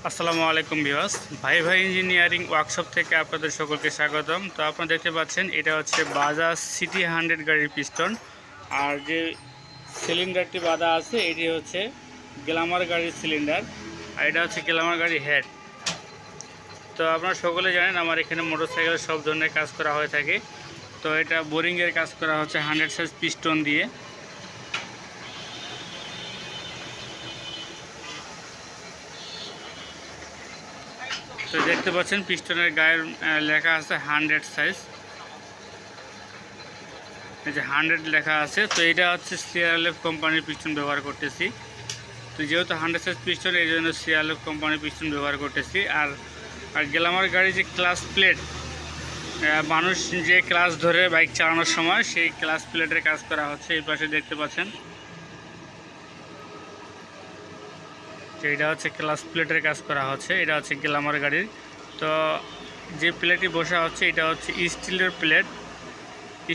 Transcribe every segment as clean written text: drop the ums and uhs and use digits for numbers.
আসসালামু আলাইকুম ভিউয়ার্স, ভাই ভাই ইঞ্জিনিয়ারিং ওয়ার্কশপ থেকে আপনাদের সকলকে স্বাগতম। তো আপনারা দেখতে পাচ্ছেন এটা হচ্ছে বাজাজ সিটি 100 গাড়ির পিস্টন। আর যে সিলিন্ডারটি বাঁধা আছে এটি হচ্ছে গ্ল্যামার গাড়ির সিলিন্ডার, আর এটা হচ্ছে গ্ল্যামার গাড়ির হেড। তো আপনারা সকলে জানেন আমার এখানে মোটরসাইকেলের সব ধরনের কাজ করা হয়ে থাকে। তো এটা বোরিংয়ের কাজ করা হচ্ছে 100 সাইজ পিস্টন দিয়ে। তো দেখতে পাচ্ছেন পিস্টনের গায়ের লেখা আছে 100 সাইজ, এই যে 100 লেখা আছে। তো এটা হচ্ছে সিআরএলএফ কোম্পানির পিস্টন ব্যবহার করতেছি। তো যেহেতু 100 সাইজ পিস্টন, এই জন্য সিআরএলএফ কোম্পানির পিস্টন ব্যবহার করতেছি। আর গ্ল্যামার গাড়ি যে ক্লাস প্লেট, মানুষ যে ক্লাস ধরে বাইক চালানোর সময় সেই ক্লাস প্লেটের কাজ করা হচ্ছে। এই পাশে দেখতে পাচ্ছেন যে এটা হচ্ছে ক্লাস প্লেটের কাজ করা হচ্ছে। এটা হচ্ছে গ্ল্যামার গাড়ির। তো যে প্লেটটি বসা হচ্ছে এটা হচ্ছে স্টিলের প্লেট।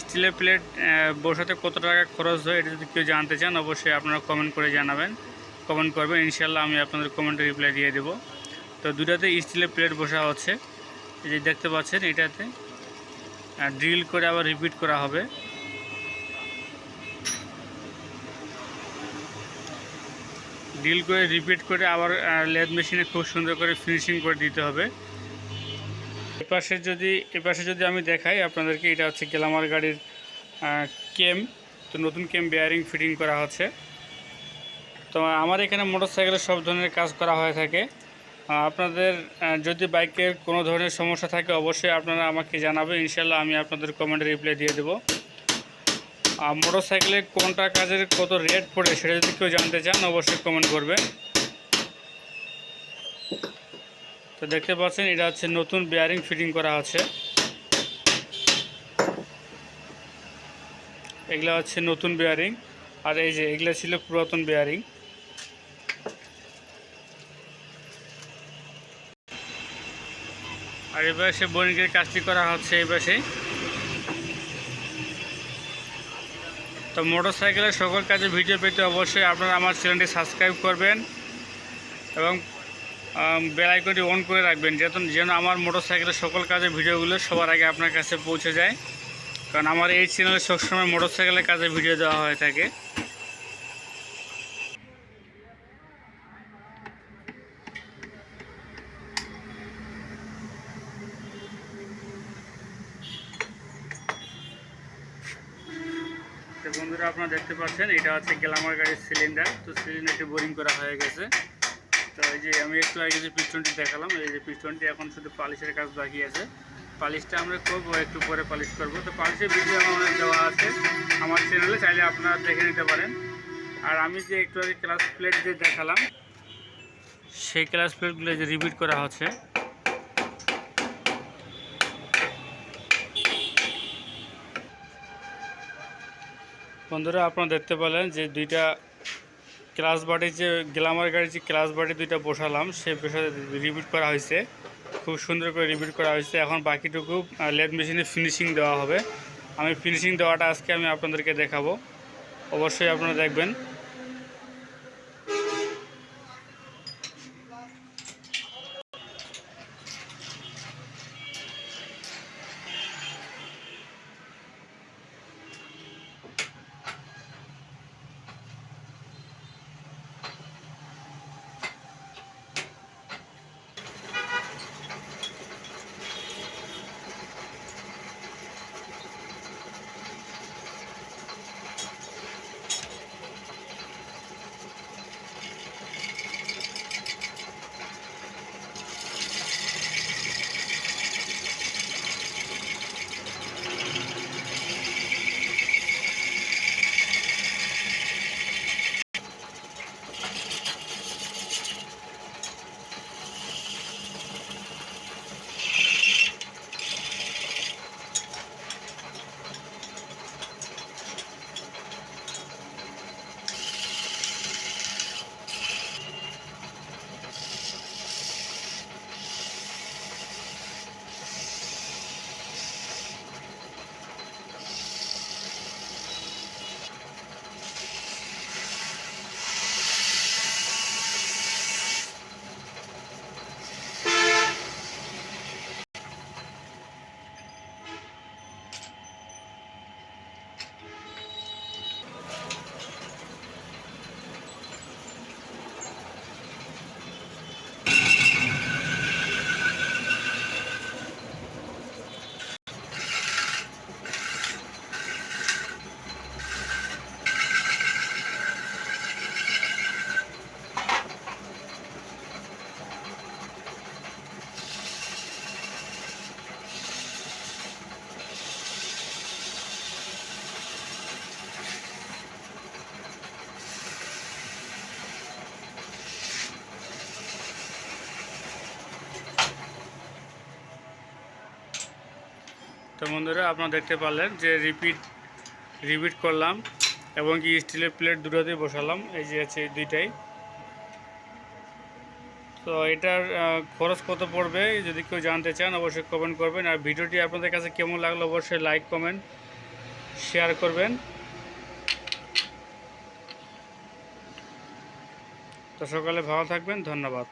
স্টিলের প্লেট বসাতে কত টাকা খরচ হয় এটা যদি কেউ জানতে চান অবশ্যই আপনারা কমেন্ট করে জানাবেন, কমেন্ট করবেন, ইনশাল্লাহ আমি আপনাদের কমেন্টে রিপ্লাই দিয়ে দেব। তো দুটাতে স্টিলের প্লেট বসা হচ্ছে, এই যে দেখতে পাচ্ছেন। এটাতে ড্রিল করে আবার রিপিট করা হবে। ড্রিল করে রিপিট করে আবার লেদ মেশিনে খুব সুন্দর করে ফিনিশিং করে দিতে হবে। এপাশে যদি আমি দেখাই আপনাদেরকে, এটা হচ্ছে গ্ল্যামার গাড়ির কেম। তো নতুন কেম বেয়ারিং ফিটিং করা হচ্ছে। তো আমার এখানে মোটরসাইকেলের সব ধরনের কাজ করা হয়ে থাকে। আপনাদের যদি বাইকের কোনো ধরনের সমস্যা থাকে অবশ্যই আপনারা আমাকে জানাবেন, ইনশাল্লাহ আমি আপনাদের কমেন্টে রিপ্লাই দিয়ে দেবো। মোটরসাইকেলে কোনটা কাজের কত রেট পড়ে সেটা যদি কেউ জানতে চান অবশ্যই কমেন্ট করবেন। তো দেখতে পাচ্ছেন এটা হচ্ছে নতুন বেয়ারিং ফিটিং করা হচ্ছে। এগুলা হচ্ছে নতুন বেয়ারিং, আর এই যে এগুলা ছিল পুরাতন বেয়ারিং। আর এই পাশে বোরিংয়ের কাজটি করা হচ্ছে এই পাশে। তো মোটরসাইকেলের সকল কাজে ভিডিও পেতে অবশ্যই আপনারা আমার চ্যানেলটি সাবস্ক্রাইব করবেন এবং বেল আইকনটি অন করে রাখবেন, যেন আমার মোটরসাইকেলের সকল কাজের ভিডিওগুলো সবার আগে আপনার কাছে পৌঁছে যায়। কারণ আমার এই চ্যানেলে সবসময় মোটরসাইকেলের কাজে ভিডিও দেওয়া হয়ে থাকে। তো বন্ধুরা আপনারা দেখতে পাচ্ছেন এটা হচ্ছে গ্ল্যামার গাড়ির সিলিন্ডার। তো সিলিন্ডারটি বোরিং করা হয়ে গেছে। তো এই যে আমি একটু আগে যে পিস্টনটি দেখালাম, এই যে পিস্টনটি এখন শুধু পালিশের কাজ বাকি আছে। পালিশটা আমরা করবো, একটু পরে পালিশ করবো। তো পালিশের ভিডিও আমার দেওয়া আছে আমার চ্যানেলে, চাইলে আপনারা দেখে নিতে পারেন। আর আমি যে একটু আগে ক্লাস প্লেট যে দেখালাম সেই ক্লাস প্লেটগুলো যে রিপিট করা হচ্ছে। বন্ধুরা আপনারা দেখতে পেলেন যে দুইটা ক্লাস বাটি, যে গ্ল্যামার গাড়ির যে ক্লাস বাটি দুইটা বসালাম সে বসাতে রিপিট করা হয়েছে, খুব সুন্দর করে রিপিট করা হয়েছে। এখন বাকিটুকু লেদ মেশিনে ফিনিশিং দেওয়া হবে। আমি ফিনিশিং দেওয়াটা আজকে আমি আপনাদেরকে দেখাবো, অবশ্যই আপনারা দেখবেন। তো বন্ধুরা আপনারা দেখতে পারলেন যে রিপিট করলাম এবং কি স্টিলের প্লেট দুটোতেই বসালাম, এই যে আছে দুইটাই। তো এটার খরচ কত পড়বে যদি কেউ জানতে চান অবশ্যই কমেন্ট করবেন। আর ভিডিওটি আপনাদের কাছে কেমন লাগলো অবশ্যই লাইক কমেন্ট শেয়ার করবেন। তো সকালে ভালো থাকবেন, ধন্যবাদ।